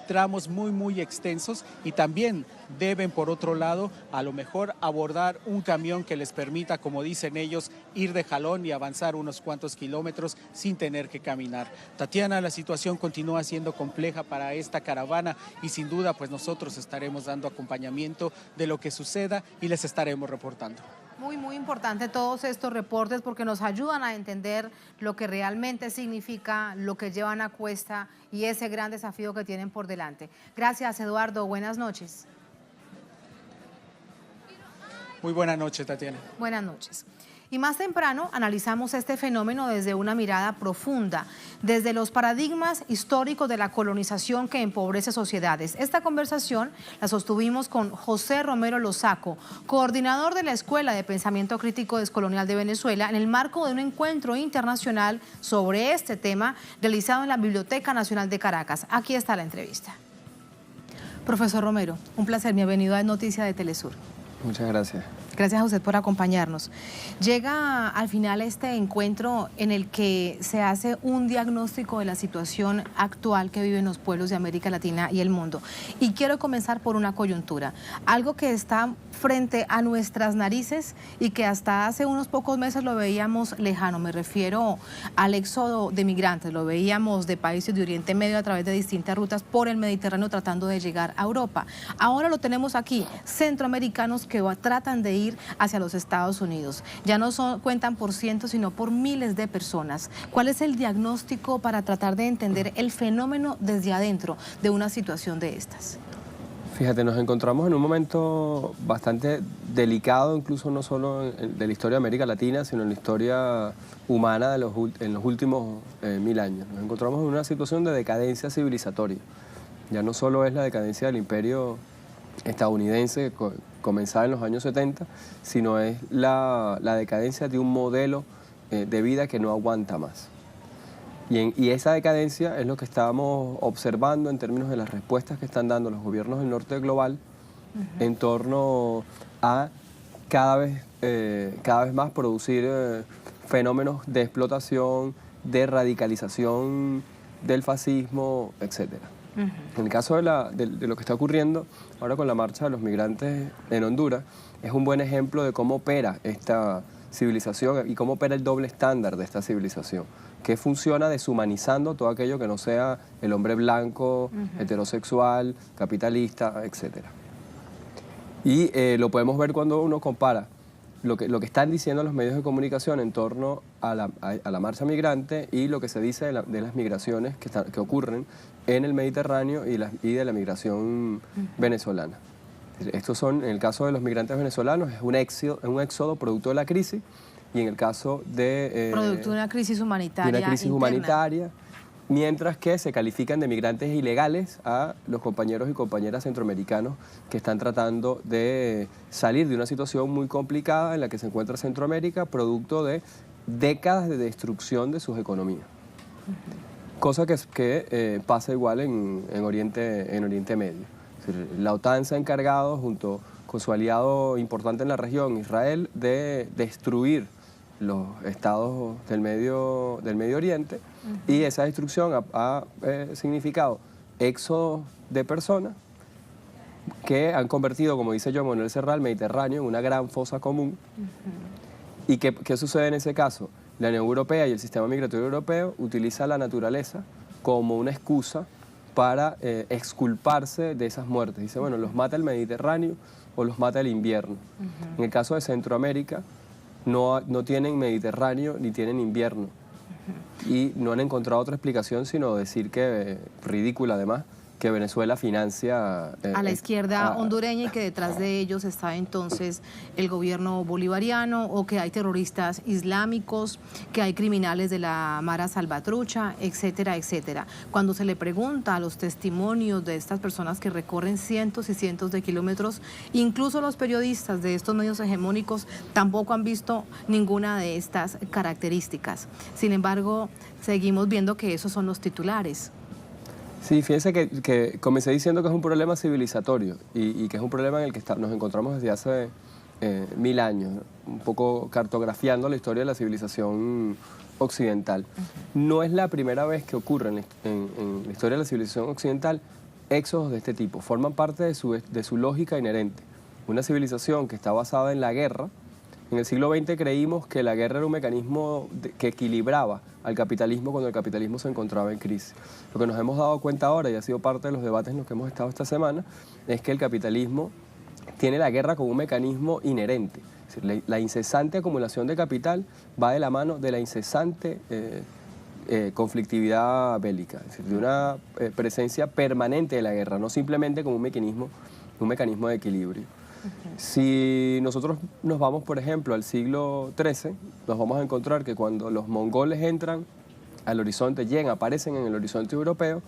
tramos muy extensos y también deben, por otro lado, a lo mejor abordar un camión que les permita, como dicen ellos, ir de jalón y avanzar unos cuantos kilómetros sin tener que caminar. Tatiana, la situación continúa siendo compleja para esta caravana y sin duda pues nosotros estaremos dando acompañamiento de lo que suceda y les estaremos reportando. Muy importante todos estos reportes porque nos ayudan a entender lo que realmente significa, lo que llevan a cuesta y ese gran desafío que tienen por delante. Gracias, Eduardo. Buenas noches. Muy buena noche, Tatiana. Buenas noches. Y más temprano analizamos este fenómeno desde una mirada profunda, desde los paradigmas históricos de la colonización que empobrece sociedades. Esta conversación la sostuvimos con José Romero Lozaco, coordinador de la Escuela de Pensamiento Crítico Descolonial de Venezuela, en el marco de un encuentro internacional sobre este tema realizado en la Biblioteca Nacional de Caracas. Aquí está la entrevista. Profesor Romero, un placer, bienvenido a Noticias de Telesur. Muchas gracias. Gracias a usted por acompañarnos. Llega al final este encuentro en el que se hace un diagnóstico de la situación actual que viven los pueblos de América Latina y el mundo. Y quiero comenzar por una coyuntura, algo que está frente a nuestras narices y que hasta hace unos pocos meses lo veíamos lejano. Me refiero al éxodo de migrantes, lo veíamos de países de Oriente Medio a través de distintas rutas por el Mediterráneo tratando de llegar a Europa. Ahora lo tenemos aquí, centroamericanos que tratan de ir hacia los Estados Unidos. Ya no cuentan por cientos, sino por miles de personas. ¿Cuál es el diagnóstico para tratar de entender el fenómeno desde adentro de una situación de estas? Fíjate, nos encontramos en un momento bastante delicado, incluso no solo de la historia de América Latina, sino en la historia humana en los últimos 1000 años. Nos encontramos en una situación de decadencia civilizatoria. Ya no solo es la decadencia del imperio estadounidense comenzada en los años 70, sino es la decadencia de un modelo de vida que no aguanta más. Y esa decadencia es lo que estamos observando en términos de las respuestas que están dando los gobiernos del norte global en torno a cada vez más producir fenómenos de explotación, de radicalización del fascismo, etcétera. En el caso de lo que está ocurriendo ahora con la marcha de los migrantes en Honduras, es un buen ejemplo de cómo opera esta civilización y cómo opera el doble estándar de esta civilización, que funciona deshumanizando todo aquello que no sea el hombre blanco, heterosexual, capitalista, etc. Y lo podemos ver cuando uno compara lo que están diciendo los medios de comunicación en torno a la marcha migrante y lo que se dice de las migraciones que ocurren en el Mediterráneo y de la migración venezolana. Estos son, en el caso de los migrantes venezolanos, es un éxodo producto de la crisis, y en el caso de... producto de una crisis humanitaria de una crisis humanitaria, mientras que se califican de migrantes ilegales a los compañeros y compañeras centroamericanos que están tratando de salir de una situación muy complicada en la que se encuentra Centroamérica, producto de décadas de destrucción de sus economías. Cosa que pasa igual en Oriente Medio. Es decir, la OTAN se ha encargado, junto con su aliado importante en la región, Israel, de destruir los estados del Medio Oriente, y esa destrucción ha significado éxodo de personas que han convertido, como dice Joan Manuel Serrat, el Mediterráneo en una gran fosa común. ¿Y qué sucede en ese caso? La Unión Europea y el sistema migratorio europeo utiliza la naturaleza como una excusa para exculparse de esas muertes. Dice, bueno, los mata el Mediterráneo o los mata el invierno. En el caso de Centroamérica, no tienen Mediterráneo ni tienen invierno. Y no han encontrado otra explicación sino decir que, ridícula además, que Venezuela financia a la izquierda hondureña y que detrás de ellos está entonces el gobierno bolivariano, o que hay terroristas islámicos, que hay criminales de la Mara Salvatrucha, etcétera, etcétera. Cuando se le pregunta a los testimonios de estas personas que recorren cientos y cientos de kilómetros, incluso los periodistas de estos medios hegemónicos tampoco han visto ninguna de estas características. Sin embargo, seguimos viendo que esos son los titulares. Sí, fíjense que comencé diciendo que es un problema civilizatorio y que es un problema en el que nos encontramos desde hace 1000 años, un poco cartografiando la historia de la civilización occidental. No es la primera vez que ocurre en la historia de la civilización occidental éxodos de este tipo. Forman parte de su lógica inherente. Una civilización que está basada en la guerra. En el siglo XX creímos que la guerra era un mecanismo que equilibraba al capitalismo cuando el capitalismo se encontraba en crisis. Lo que nos hemos dado cuenta ahora, y ha sido parte de los debates en los que hemos estado esta semana, es que el capitalismo tiene la guerra como un mecanismo inherente. Es decir, la incesante acumulación de capital va de la mano de la incesante conflictividad bélica, es decir, de una presencia permanente de la guerra, no simplemente como un mecanismo de equilibrio. Si nosotros nos vamos, por ejemplo, al siglo XIII, nos vamos a encontrar que cuando los mongoles entran al horizonte, aparecen en el horizonte europeo,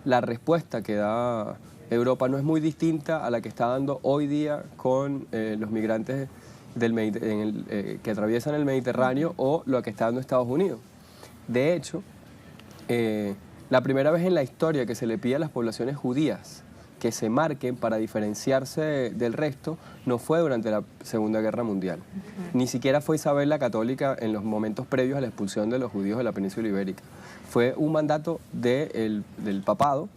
la respuesta que da Europa no es muy distinta a la que está dando hoy día con los migrantes que atraviesan el Mediterráneo o lo que está dando Estados Unidos. De hecho, la primera vez en la historia que se le pide a las poblaciones judías que se marquen para diferenciarse del resto no fue durante la Segunda Guerra Mundial. Ni siquiera fue Isabel la Católica en los momentos previos a la expulsión de los judíos de la península ibérica. Fue un mandato del papado,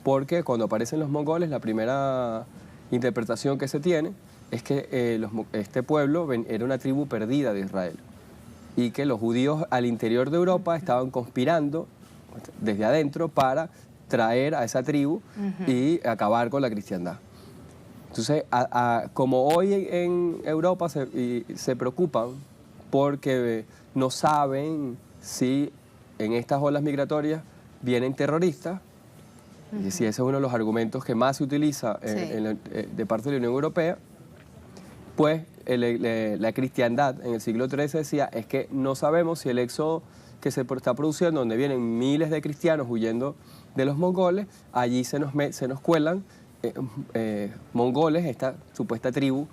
porque cuando aparecen los mongoles, la primera interpretación que se tiene es que este pueblo era una tribu perdida de Israel y que los judíos al interior de Europa estaban conspirando desde adentro para traer a esa tribu y acabar con la cristiandad. Entonces, como hoy en Europa se preocupan porque no saben si en estas olas migratorias vienen terroristas, y si ese es uno de los argumentos que más se utiliza de parte de la Unión Europea, pues la cristiandad en el siglo XIII decía, es que no sabemos si el éxodo que se está produciendo, donde vienen miles de cristianos huyendo de los mongoles, allí se nos cuelan mongoles, esta supuesta tribu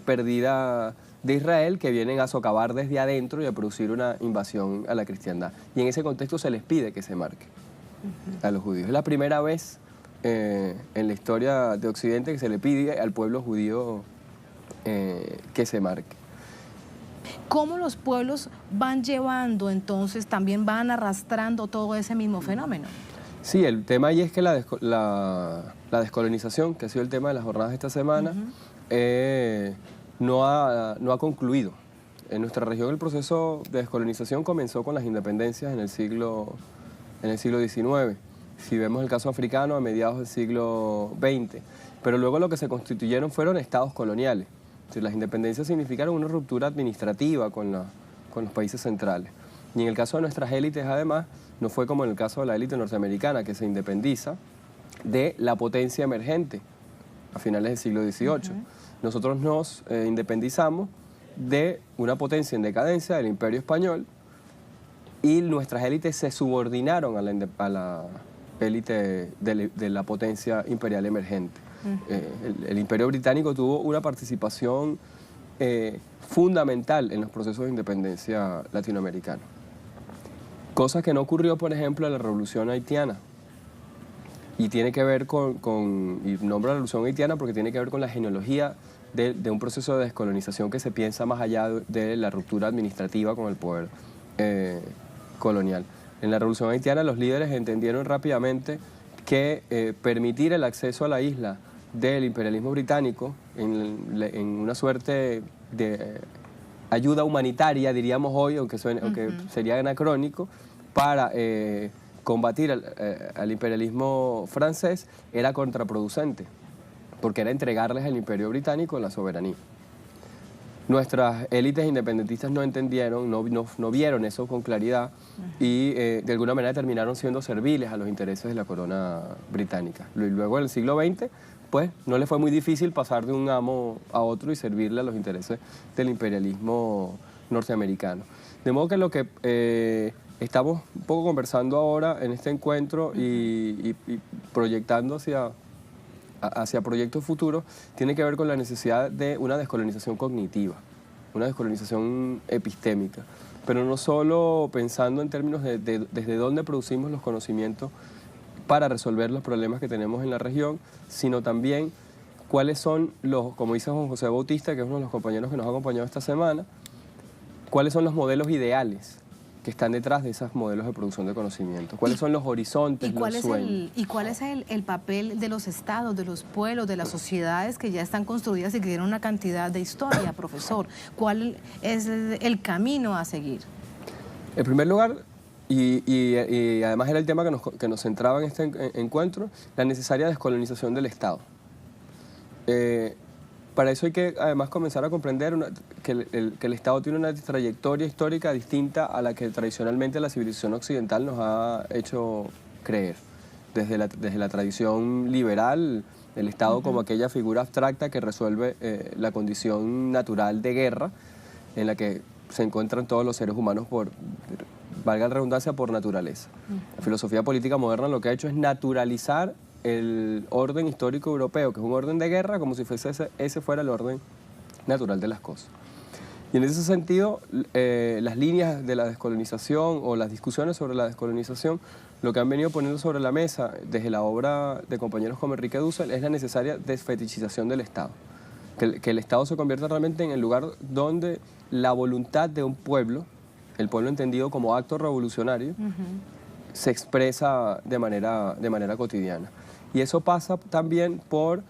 perdida de Israel, que vienen a socavar desde adentro y a producir una invasión a la cristiandad. Y en ese contexto se les pide que se marque a los judíos. Es la primera vez en la historia de Occidente que se le pide al pueblo judío que se marque. ¿Cómo los pueblos van llevando entonces, también van arrastrando todo ese mismo fenómeno? Sí, el tema ahí es que la descolonización, que ha sido el tema de las jornadas de esta semana, no ha concluido. En nuestra región el proceso de descolonización comenzó con las independencias en el siglo XIX. Si vemos el caso africano, a mediados del siglo XX. Pero luego lo que se constituyeron fueron estados coloniales. Las independencias significaron una ruptura administrativa con los países centrales. Y en el caso de nuestras élites, además, no fue como en el caso de la élite norteamericana, que se independiza de la potencia emergente a finales del siglo XVIII. Nosotros nos independizamos de una potencia en decadencia, del Imperio Español, y nuestras élites se subordinaron a la élite de la potencia imperial emergente. El Imperio Británico tuvo una participación fundamental en los procesos de independencia latinoamericanos. Cosa que no ocurrió, por ejemplo, en la Revolución Haitiana. Y tiene que ver y nombro la Revolución Haitiana porque tiene que ver con la genealogía de un proceso de descolonización que se piensa más allá de la ruptura administrativa con el poder colonial. En la Revolución Haitiana los líderes entendieron rápidamente que permitir el acceso a la isla del imperialismo británico en una suerte de ayuda humanitaria, diríamos hoy, aunque sería anacrónico, para combatir al imperialismo francés, era contraproducente, porque era entregarles al imperio británico la soberanía. Nuestras élites independentistas no entendieron, no vieron eso con claridad y de alguna manera terminaron siendo serviles a los intereses de la corona británica. Y luego en el siglo XX, pues no les fue muy difícil pasar de un amo a otro y servirle a los intereses del imperialismo norteamericano. De modo que lo que estamos un poco conversando ahora en este encuentro y proyectando hacia proyectos futuros, tiene que ver con la necesidad de una descolonización cognitiva, una descolonización epistémica, pero no solo pensando en términos de desde dónde producimos los conocimientos para resolver los problemas que tenemos en la región, sino también cuáles son como dice Juan José Bautista, que es uno de los compañeros que nos ha acompañado esta semana, cuáles son los modelos ideales que están detrás de esos modelos de producción de conocimiento. ¿Cuáles son los horizontes, los sueños? ¿Y cuál es el papel de los estados, de los pueblos, de las sociedades que ya están construidas y que tienen una cantidad de historia, profesor? ¿Cuál es el camino a seguir? En primer lugar, y además era el tema que nos centraba en este encuentro, la necesaria descolonización del Estado. Para eso hay que además comenzar a comprender que el Estado tiene una trayectoria histórica distinta a la que tradicionalmente la civilización occidental nos ha hecho creer. desde la tradición liberal, el Estado como aquella figura abstracta que resuelve la condición natural de guerra en la que se encuentran todos los seres humanos valga la redundancia, por naturaleza. La filosofía política moderna lo que ha hecho es naturalizar el orden histórico europeo, que es un orden de guerra, como si ese fuera el orden natural de las cosas. Y en ese sentido, las líneas de la descolonización o las discusiones sobre la descolonización, lo que han venido poniendo sobre la mesa desde la obra de compañeros como Enrique Dussel es la necesaria desfetichización del Estado. Que el Estado se convierta realmente en el lugar donde la voluntad de un pueblo, el pueblo entendido como acto revolucionario, se expresa de manera cotidiana. Y eso pasa también por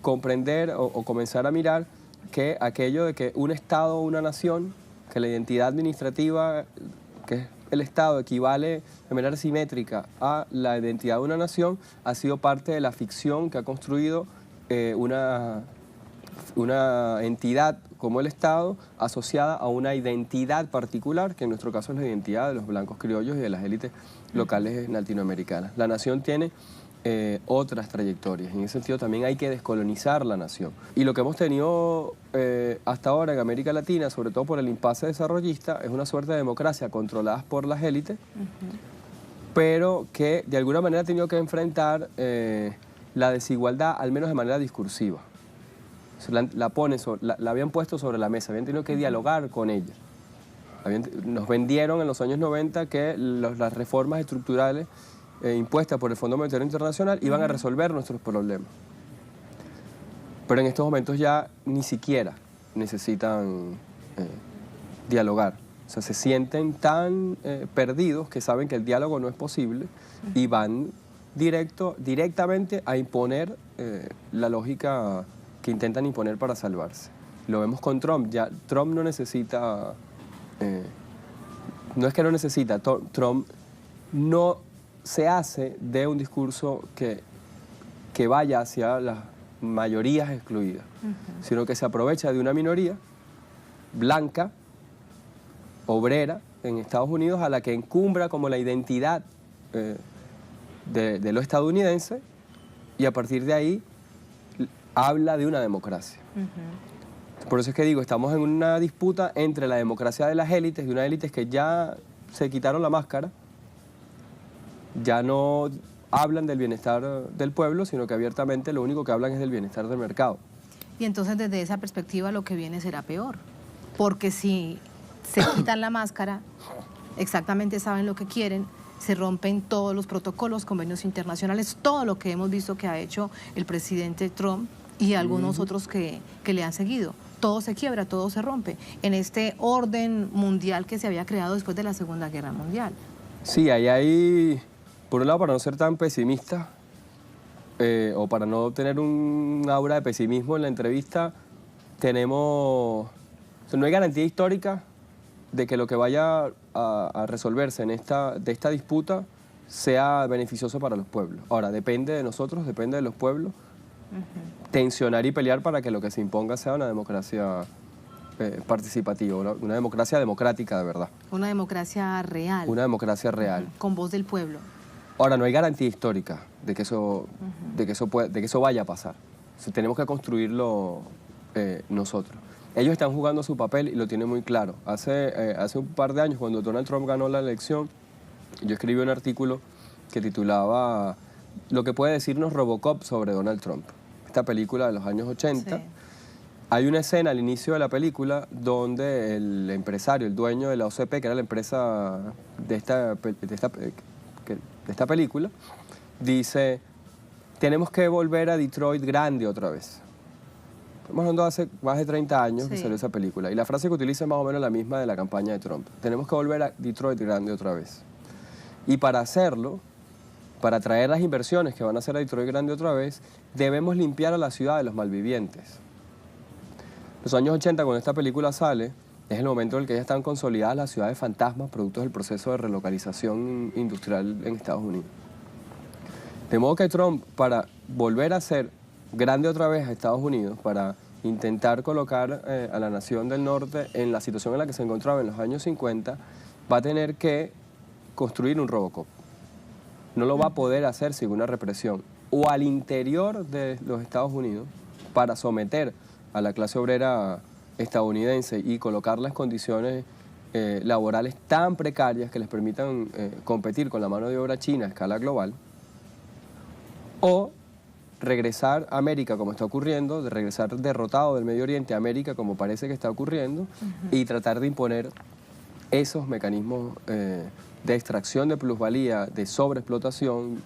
comprender o comenzar a mirar que aquello de que un Estado o una nación, que la identidad administrativa, que es el Estado, equivale de manera simétrica a la identidad de una nación, ha sido parte de la ficción que ha construido una entidad como el Estado asociada a una identidad particular, que en nuestro caso es la identidad de los blancos criollos y de las élites locales latinoamericanas. La nación tiene otras trayectorias. En ese sentido también hay que descolonizar la nación. Y lo que hemos tenido hasta ahora en América Latina, sobre todo por el impasse desarrollista, es una suerte de democracia controlada por las élites, pero que de alguna manera ha tenido que enfrentar la desigualdad, al menos de manera discursiva. La habían puesto sobre la mesa, habían tenido que dialogar con ella. Nos vendieron en los años 90 que las reformas estructurales impuestas por el Fondo Monetario Internacional iban a resolver nuestros problemas. Pero en estos momentos ya ni siquiera necesitan dialogar. O sea, se sienten tan perdidos que saben que el diálogo no es posible y van directamente a imponer la lógica que intentan imponer para salvarse. Lo vemos con Trump. Ya Trump no necesita... no es que no necesita, Trump no se hace de un discurso que vaya hacia las mayorías excluidas, sino que se aprovecha de una minoría blanca, obrera, en Estados Unidos, a la que encumbra como la identidad de lo estadounidense, y a partir de ahí habla de una democracia. Por eso es que digo, estamos en una disputa entre la democracia de las élites, de unas élites que ya se quitaron la máscara, ya no hablan del bienestar del pueblo, sino que abiertamente lo único que hablan es del bienestar del mercado. Y entonces desde esa perspectiva lo que viene será peor, porque si se quitan la máscara, exactamente saben lo que quieren, se rompen todos los protocolos, convenios internacionales, todo lo que hemos visto que ha hecho el presidente Trump y algunos otros que le han seguido. Todo se quiebra, todo se rompe en este orden mundial que se había creado después de la Segunda Guerra Mundial. Sí, ahí hay, por un lado, para no ser tan pesimista o para no tener un aura de pesimismo en la entrevista, no hay garantía histórica de que lo que vaya a resolverse de esta disputa sea beneficioso para los pueblos. Ahora, depende de nosotros, depende de los pueblos, tensionar y pelear para que lo que se imponga sea una democracia participativa, una democracia democrática de verdad. Una democracia real. Una democracia real. Con voz del pueblo. Ahora, no hay garantía histórica de que eso vaya a pasar. O sea, tenemos que construirlo nosotros. Ellos están jugando su papel y lo tienen muy claro. Hace un par de años, cuando Donald Trump ganó la elección, yo escribí un artículo que titulaba "Lo que puede decirnos Robocop sobre Donald Trump", esta película de los años 80. Sí. Hay una escena al inicio de la película donde el empresario, el dueño de la OCP, que era la empresa de esta película, dice: "Tenemos que volver a Detroit grande otra vez". Estamos hablando de hace más de 30 años que salió esa película. Y la frase que utiliza es más o menos la misma de la campaña de Trump. Tenemos que volver a Detroit grande otra vez. Y para hacerlo, para atraer las inversiones que van a hacer a Detroit grande otra vez, debemos limpiar a la ciudad de los malvivientes. Los años 80, cuando esta película sale, es el momento en el que ya están consolidadas las ciudades fantasmas, producto del proceso de relocalización industrial en Estados Unidos. De modo que Trump, para volver a ser grande otra vez a Estados Unidos, para intentar colocar a la nación del norte en la situación en la que se encontraba en los años 50, va a tener que construir un Robocop. no lo va a poder hacer sin una represión o al interior de los Estados Unidos para someter a la clase obrera estadounidense y colocar las condiciones laborales tan precarias que les permitan competir con la mano de obra china a escala global, o regresar a América como está ocurriendo, de regresar derrotado del Medio Oriente a América como parece que está ocurriendo, y tratar de imponer esos mecanismos de extracción de plusvalía, de sobreexplotación,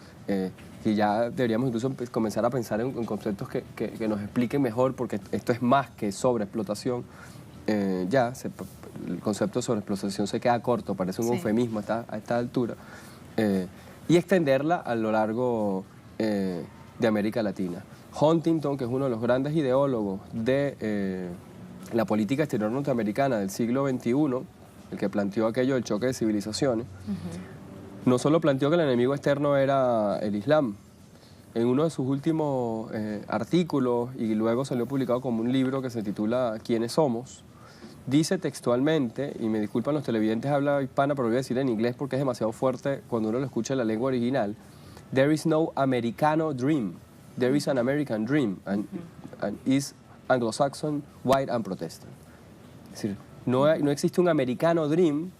y ya deberíamos incluso comenzar a pensar en conceptos que nos expliquen mejor, porque esto es más que sobreexplotación. El concepto de sobreexplotación se queda corto, parece un eufemismo a esta altura, y extenderla a lo largo de América Latina. Huntington, que es uno de los grandes ideólogos de la política exterior norteamericana del siglo XXI, el que planteó aquello del choque de civilizaciones, no solo planteó que el enemigo externo era el Islam. En uno de sus últimos artículos, y luego salió publicado como un libro que se titula ¿Quiénes somos?, dice textualmente, y me disculpan los televidentes habla hispana, pero lo voy a decir en inglés porque es demasiado fuerte cuando uno lo escucha en la lengua original: "There is no Americano dream, there is an American dream, and is Anglo-Saxon, white and Protestant". Es decir, no existe un americano dream,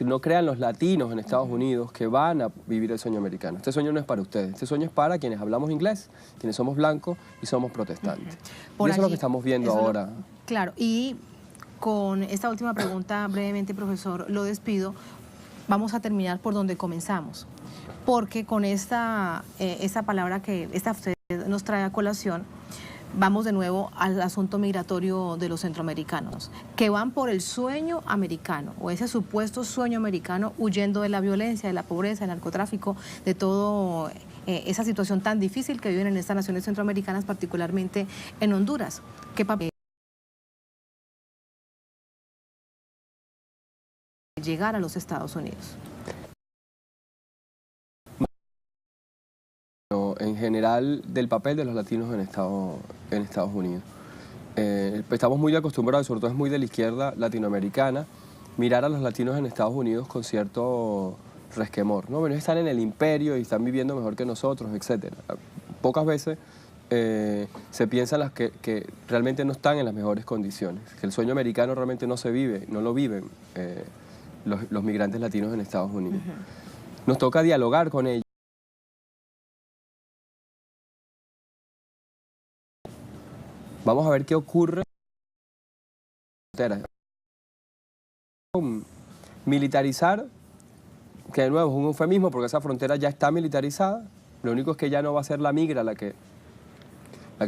no crean los latinos en Estados Unidos que van a vivir el sueño americano. Este sueño no es para ustedes, este sueño es para quienes hablamos inglés, quienes somos blancos y somos protestantes. Y eso es lo que estamos viendo ahora. Claro, y con esta última pregunta brevemente, profesor, lo despido. Vamos a terminar por donde comenzamos, porque con esta palabra que usted nos trae a colación, vamos de nuevo al asunto migratorio de los centroamericanos, que van por el sueño americano, o ese supuesto sueño americano, huyendo de la violencia, de la pobreza, del narcotráfico, de todo esa situación tan difícil que viven en estas naciones centroamericanas, particularmente en Honduras. ¿Qué papel llegar a los Estados Unidos? En general, del papel de los latinos en Estados Unidos. Estamos muy acostumbrados, sobre todo es muy de la izquierda latinoamericana, mirar a los latinos en Estados Unidos con cierto resquemor, ¿no? Bueno, están en el imperio y están viviendo mejor que nosotros, etc. Pocas veces se piensa que realmente no están en las mejores condiciones, que el sueño americano realmente no se vive, no lo viven los migrantes latinos en Estados Unidos. Nos toca dialogar con ellos. Vamos a ver qué ocurre. Militarizar, que de nuevo es un eufemismo porque esa frontera ya está militarizada. Lo único es que ya no va a ser la migra la que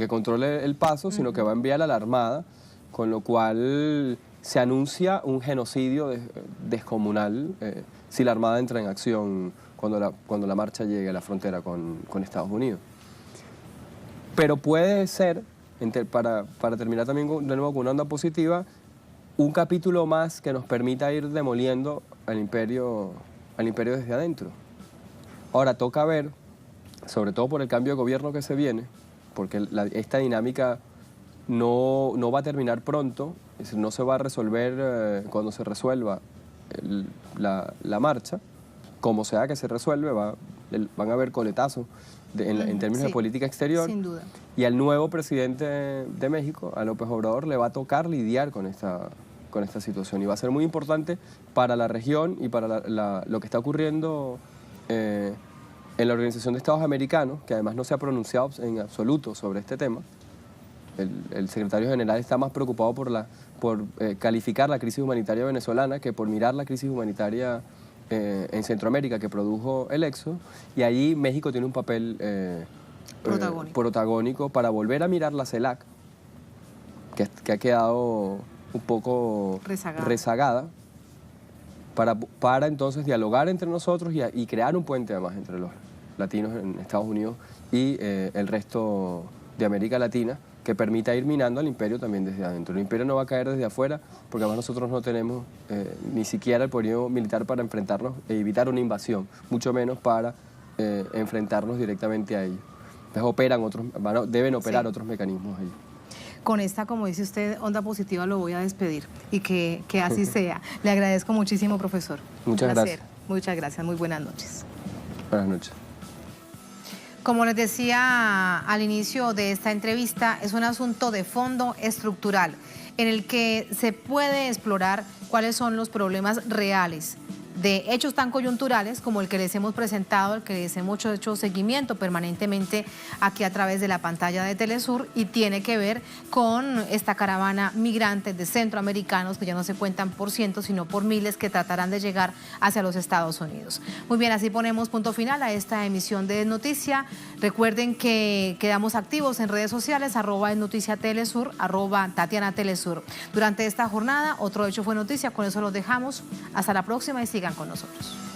controle el paso, sino que va a enviar a la Armada, con lo cual se anuncia un genocidio descomunal si la Armada entra en acción cuando la marcha llegue a la frontera con Estados Unidos. Pero puede ser, para terminar también de nuevo con una onda positiva, un capítulo más que nos permita ir demoliendo al imperio desde adentro. Ahora toca ver, sobre todo por el cambio de gobierno que se viene, porque esta dinámica no va a terminar pronto, es decir, no se va a resolver cuando se resuelva la marcha, como sea que se resuelve, van a haber coletazos en términos de política exterior. Sin duda. Y al nuevo presidente de México, a López Obrador, le va a tocar lidiar con esta situación. Y va a ser muy importante para la región y para lo que está ocurriendo en la Organización de Estados Americanos, que además no se ha pronunciado en absoluto sobre este tema. El secretario general está más preocupado por calificar la crisis humanitaria venezolana que por mirar la crisis humanitaria en Centroamérica que produjo el éxodo, y allí México tiene un papel protagónico para volver a mirar la CELAC, que ha quedado un poco rezagada, para entonces dialogar entre nosotros y crear un puente además entre los latinos en Estados Unidos y el resto de América Latina, que permita ir minando al imperio también desde adentro. El imperio no va a caer desde afuera, porque además nosotros no tenemos ni siquiera el poderío militar para enfrentarnos e evitar una invasión, mucho menos para enfrentarnos directamente a ellos. Entonces deben operar otros mecanismos ahí. Con esta, como dice usted, onda positiva, lo voy a despedir y que así sea. Le agradezco muchísimo, profesor. Muchas gracias. Muchas gracias, muy buenas noches. Buenas noches. Como les decía al inicio de esta entrevista, es un asunto de fondo estructural en el que se puede explorar cuáles son los problemas reales de hechos tan coyunturales como el que les hemos presentado, el que les hemos hecho seguimiento permanentemente aquí a través de la pantalla de Telesur, y tiene que ver con esta caravana migrante de centroamericanos que ya no se cuentan por cientos sino por miles que tratarán de llegar hacia los Estados Unidos. Muy bien, así ponemos punto final a esta emisión de Noticia. Recuerden que quedamos activos en redes sociales, @noticiatelesur, @TatianaTelesur. Durante esta jornada, otro hecho fue noticia, con eso los dejamos. Hasta la próxima y sigan con nosotros.